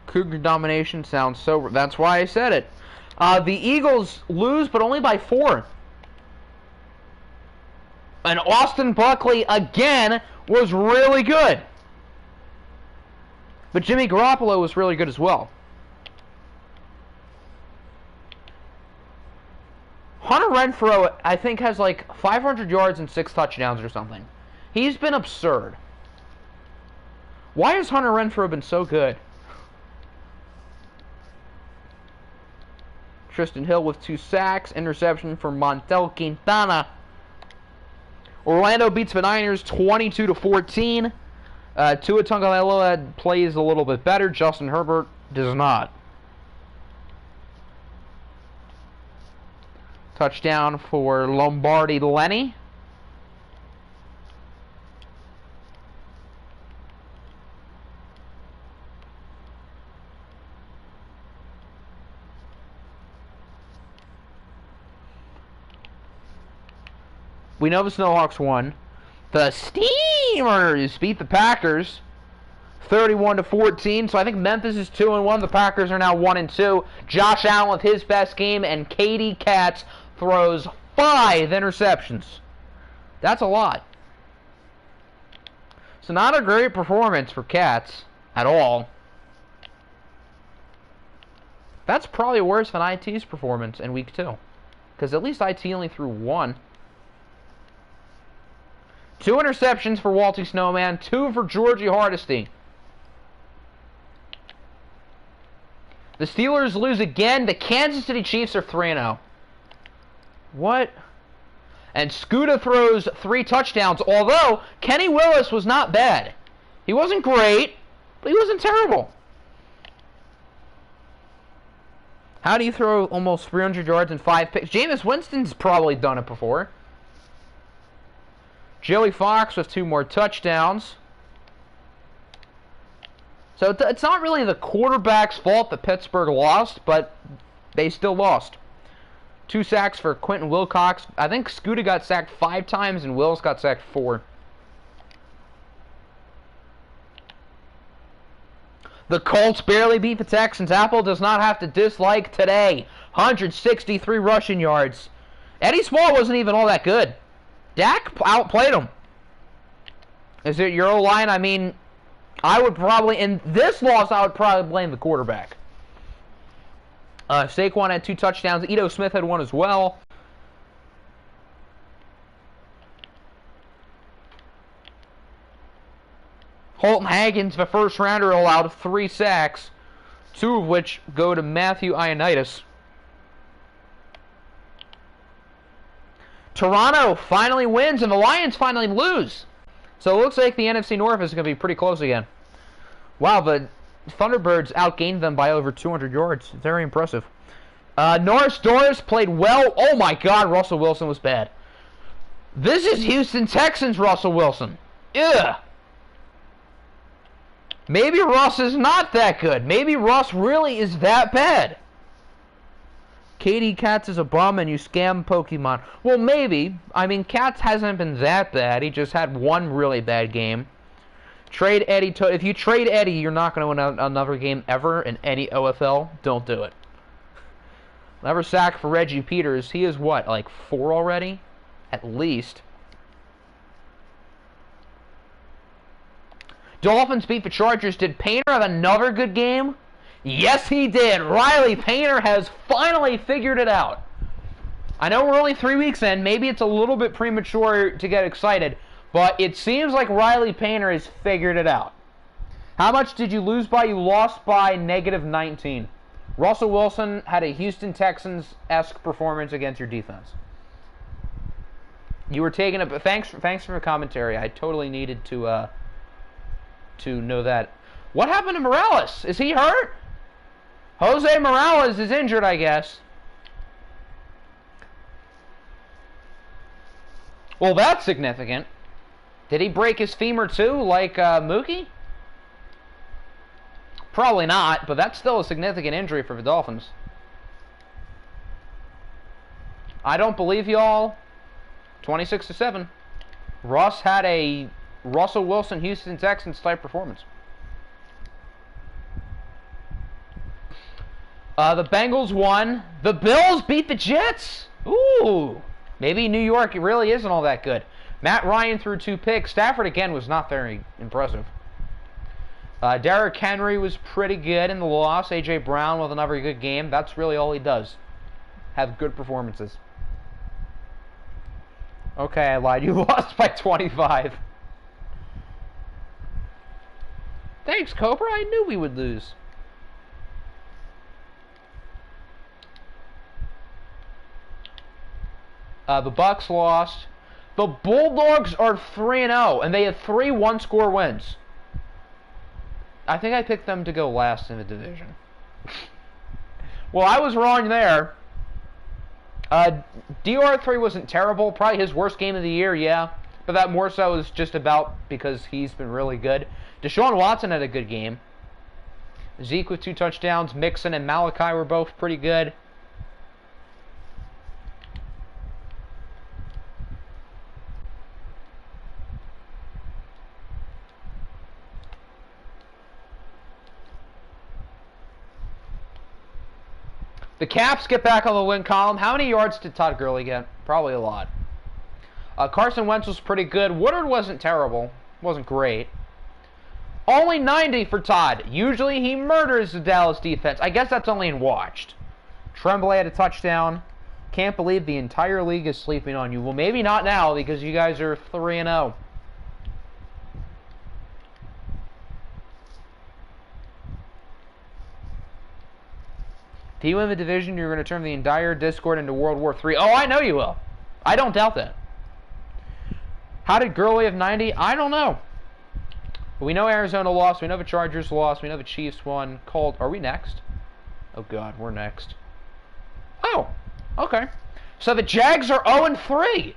Cougar domination sounds so... That's why I said it. The Eagles lose, but only by 4. And Austin Buckley, again, was really good. But Jimmy Garoppolo was really good as well. Hunter Renfrow, I think, has like 500 yards and 6 touchdowns or something. He's been absurd. Why has Hunter Renfrow been so good? Tristan Hill with 2 sacks. Interception from Montel Quintana. Orlando beats the Niners 22-14. Tua Tagovailoa plays a little bit better. Justin Herbert does not. Touchdown for Lombardi Lenny. We know the Snowhawks won. The Steamers beat the Packers 31-14. So I think Memphis is 2-1. The Packers are now 1-2. Josh Allen with his best game, and Katie Katz throws 5 interceptions. That's a lot. So not a great performance for Katz at all. That's probably worse than IT's performance in week 2. Because at least IT only threw 1. 2 interceptions for Walty Snowman, 2 for Georgie Hardesty. The Steelers lose again. The Kansas City Chiefs are 3-0. What? And Scooter throws 3 touchdowns, although Kenny Willis was not bad. He wasn't great, but he wasn't terrible. How do you throw almost 300 yards and 5 picks? Jameis Winston's probably done it before. Joey Fox with 2 more touchdowns. So it's not really the quarterback's fault that Pittsburgh lost, but they still lost. 2 sacks for Quentin Wilcox. I think Scooter got sacked 5 times and Wills got sacked 4. The Colts barely beat the Texans. Apple does not have to dislike today. 163 rushing yards. Eddie Small wasn't even all that good. Dak outplayed him. Is it your O-line? I mean, I would probably, in this loss, I would probably blame the quarterback. Saquon had 2 touchdowns. Ito Smith had 1 as well. Holton Haggins, the first rounder, allowed 3 sacks, 2 of which go to Matthew Ioannidis. Toronto finally wins, and the Lions finally lose. So it looks like the NFC North is going to be pretty close again. Wow, the Thunderbirds outgained them by over 200 yards. Very impressive. Norris Doris played well. Oh my God, Russell Wilson was bad. This is Houston Texans Russell Wilson. Ugh. Maybe Russ is not that good. Maybe Russ really is that bad. Katie Katz is a bum and you scam Pokemon. Well, maybe. I mean, Katz hasn't been that bad. He just had 1 really bad game. Trade Eddie. If you trade Eddie, you're not going to win another game ever in any OFL. Don't do it. Never sack for Reggie Peters. He is what, like 4 already? At least. Dolphins beat the Chargers. Did Painter have another good game? Yes, he did. Riley Painter has finally figured it out. I know we're only 3 weeks in. Maybe it's a little bit premature to get excited, but it seems like Riley Painter has figured it out. How much did you lose by? You lost by -19. Russell Wilson had a Houston Texans-esque performance against your defense. You were taking a... Thanks for the commentary. I totally needed to know that. What happened to Morales? Is he hurt? Jose Morales is injured, I guess. Well, that's significant. Did he break his femur too, like Mookie? Probably not, but that's still a significant injury for the Dolphins. I don't believe y'all. 26-7. Russ had a Russell Wilson, Houston Texans type performance. The Bengals won. The Bills beat the Jets. Ooh. Maybe New York really isn't all that good. Matt Ryan threw 2 picks. Stafford, again, was not very impressive. Derrick Henry was pretty good in the loss. A.J. Brown with another good game. That's really all he does. Have good performances. Okay, I lied. You lost by 25. Thanks, Cobra. I knew we would lose. The Bucks lost. The Bulldogs are 3-0, and they have 3 one-score wins. I think I picked them to go last in the division. Well, I was wrong there. DR3 wasn't terrible. Probably his worst game of the year, yeah. But that more so is just about because he's been really good. Deshaun Watson had a good game. Zeke with 2 touchdowns. Mixon and Malachi were both pretty good. The Caps get back on the win column. How many yards did Todd Gurley get? Probably a lot. Carson Wentz was pretty good. Woodard wasn't terrible. Wasn't great. Only 90 for Todd. Usually he murders the Dallas defense. I guess that's only in watched. Tremblay had a touchdown. Can't believe the entire league is sleeping on you. Well, maybe not now because you guys are 3-0. If you win the division, you're going to turn the entire Discord into World War III. Oh, I know you will. I don't doubt that. How did Gurley have 90? I don't know. But we know Arizona lost. We know the Chargers lost. We know the Chiefs won. Cold. Are we next? Oh, God. We're next. Oh. Okay. So the Jags are 0-3.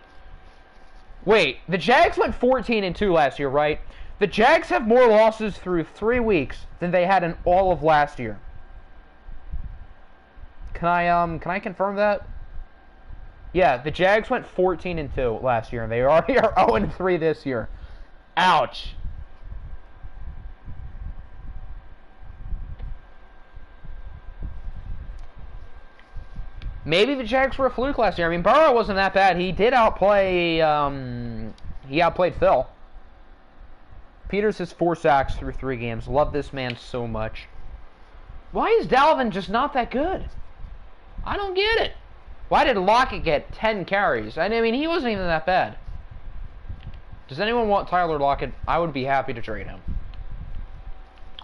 Wait. The Jags went 14-2 last year, right? The Jags have more losses through 3 weeks than they had in all of last year. Can I confirm that? Yeah, the Jags went 14-2 last year, and they already are 0-3 this year. Ouch. Maybe the Jags were a fluke last year. I mean, Burrow wasn't that bad. He did outplay, he outplayed Phil. Peters has 4 sacks through 3 games. Love this man so much. Why is Dalvin just not that good? I don't get it. Why did Lockett get 10 carries? I mean, he wasn't even that bad. Does anyone want Tyler Lockett? I would be happy to trade him.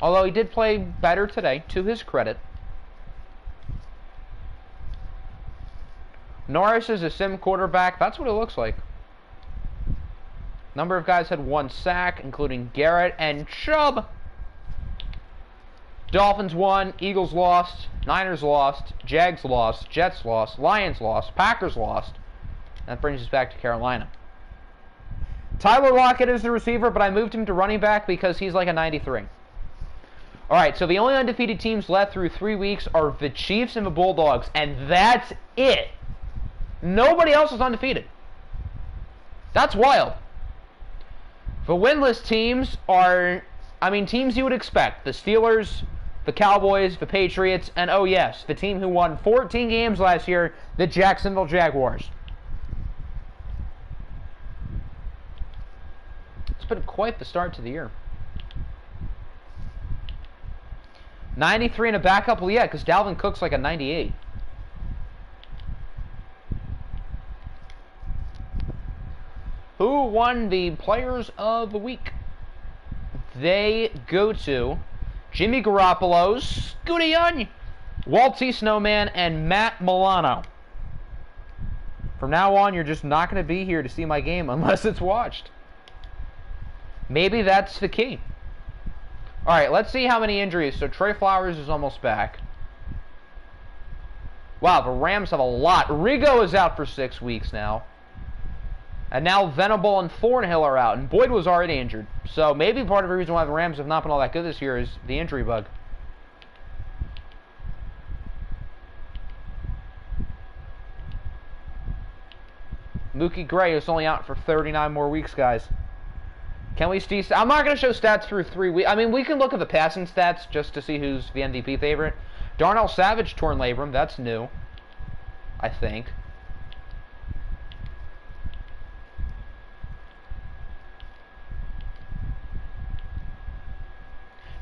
Although he did play better today, to his credit. Norris is a sim quarterback. That's what it looks like. Number of guys had 1 sack, including Garrett and Chubb. Dolphins won, Eagles lost, Niners lost, Jags lost, Jets lost, Lions lost, Packers lost. That brings us back to Carolina. Tyler Lockett is the receiver, but I moved him to running back because he's like a 93. Alright, so the only undefeated teams left through 3 weeks are the Chiefs and the Bulldogs, and that's it. Nobody else is undefeated. That's wild. The winless teams are, I mean, teams you would expect. The Steelers, the Cowboys, the Patriots, and oh yes, the team who won 14 games last year, the Jacksonville Jaguars. It's been quite the start to the year. 93 and a backup? Well, yeah, because Dalvin Cook's like a 98. Who won the Players of the Week? They go to Jimmy Garoppolo, Scooty Young, Walt T. Snowman, and Matt Milano. From now on, you're just not going to be here to see my game unless it's watched. Maybe that's the key. Alright, let's see how many injuries. So Trey Flowers is almost back. Wow, the Rams have a lot. Rigo is out for 6 weeks now. And now Venable and Thornhill are out. And Boyd was already injured. So maybe part of the reason why the Rams have not been all that good this year is the injury bug. Mookie Gray is only out for 39 more weeks, guys. Can we see? I'm not going to show stats through 3 weeks. I mean, we can look at the passing stats just to see who's the MVP favorite. Darnell Savage torn labrum. That's new, I think.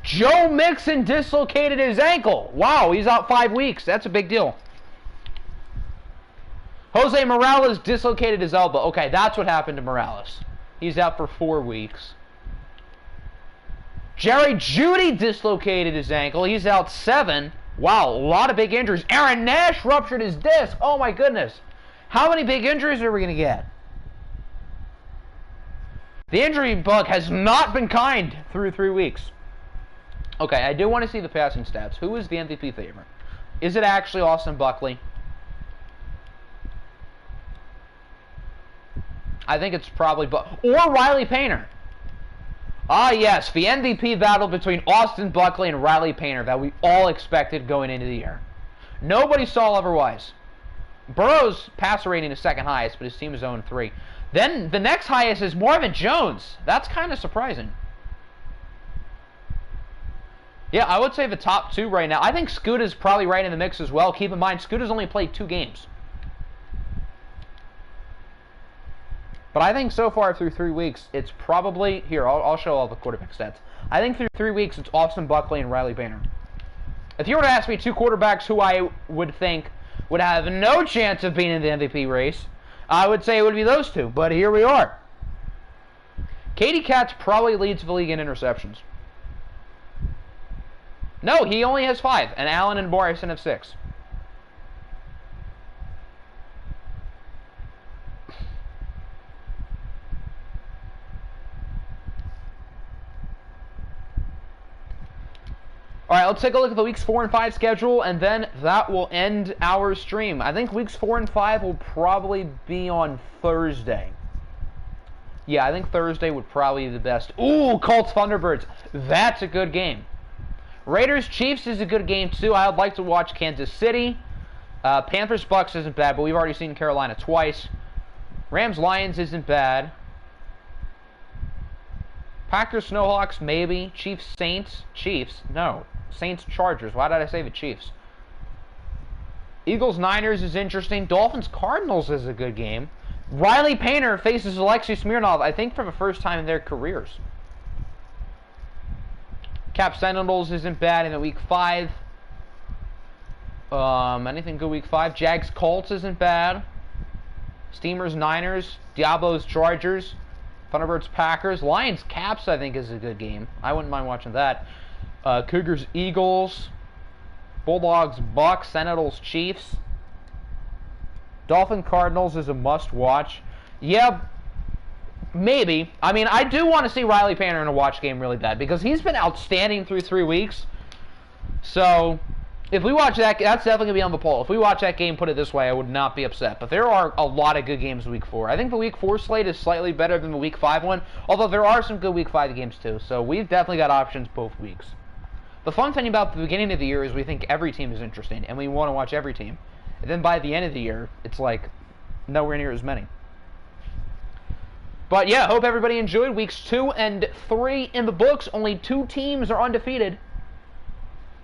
Joe Mixon dislocated his ankle. Wow, he's out 5 weeks. That's a big deal. Jose Morales dislocated his elbow. Okay, that's what happened to Morales. He's out for 4 weeks. Jerry Jeudy dislocated his ankle. He's out 7. Wow, a lot of big injuries. Aaron Nash ruptured his disc. Oh my goodness. How many big injuries are we going to get? The injury bug has not been kind through 3 weeks. Okay, I do want to see the passing stats. Who is the MVP favorite? Is it actually Austin Buckley? I think it's probably or Riley Painter. Ah, yes, the MVP battle between Austin Buckley and Riley Painter that we all expected going into the year. Nobody saw otherwise. Burrow's passer rating is second highest, but his team is 0-3. Then the next highest is Marvin Jones. That's kind of surprising. Yeah, I would say the top 2 right now. I think Scoota's probably right in the mix as well. Keep in mind, Scoota's only played 2 games. But I think so far through 3 weeks, it's probably... Here, I'll show all the quarterback stats. I think through 3 weeks, it's Austin Buckley and Riley Painter. If you were to ask me 2 quarterbacks who I would think would have no chance of being in the MVP race, I would say it would be those 2. But here we are. Katie Katz probably leads the league in interceptions. No, he only has 5, and Allen and Morrison have 6. All right, let's take a look at the weeks 4 and 5 schedule, and then that will end our stream. I think weeks 4 and 5 will probably be on Thursday. Yeah, I think Thursday would probably be the best. Ooh, Colts Thunderbirds. That's a good game. Raiders Chiefs is a good game too. I would like to watch Kansas City. Panthers Bucks isn't bad, but we've already seen Carolina twice. Rams Lions isn't bad. Packers Snowhawks maybe. Chiefs Saints. Chiefs? No. Saints Chargers. Why did I say the Chiefs? Eagles Niners is interesting. Dolphins Cardinals is a good game. Riley Painter faces Alexei Smirnov, I think for the first time in their careers. Cap Sentinels isn't bad in the week 5. Anything good week 5? Jags Colts isn't bad. Steamers Niners. Diablos Chargers. Thunderbirds Packers. Lions Caps I think is a good game. I wouldn't mind watching that. Cougars Eagles. Bulldogs Bucks. Sentinels Chiefs. Dolphin Cardinals is a must watch. Yeah, maybe. I mean, I do want to see Riley Painter in a watch game really bad because he's been outstanding through 3 weeks. So, if we watch that, that's definitely going to be on the poll. If we watch that game, put it this way, I would not be upset. But there are a lot of good games week 4. I think the week 4 slate is slightly better than the week 5 one, although there are some good week 5 games too. So, we've definitely got options both weeks. The fun thing about the beginning of the year is we think every team is interesting, and we want to watch every team. And then by the end of the year, it's like nowhere near as many. But yeah, hope everybody enjoyed weeks 2 and 3 in the books. Only 2 teams are undefeated.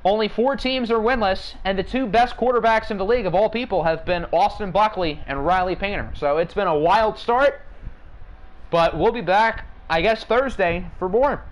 Only 4 teams are winless. And the 2 best quarterbacks in the league of all people have been Austin Buckley and Riley Painter. So it's been a wild start. But we'll be back, I guess, Thursday for more.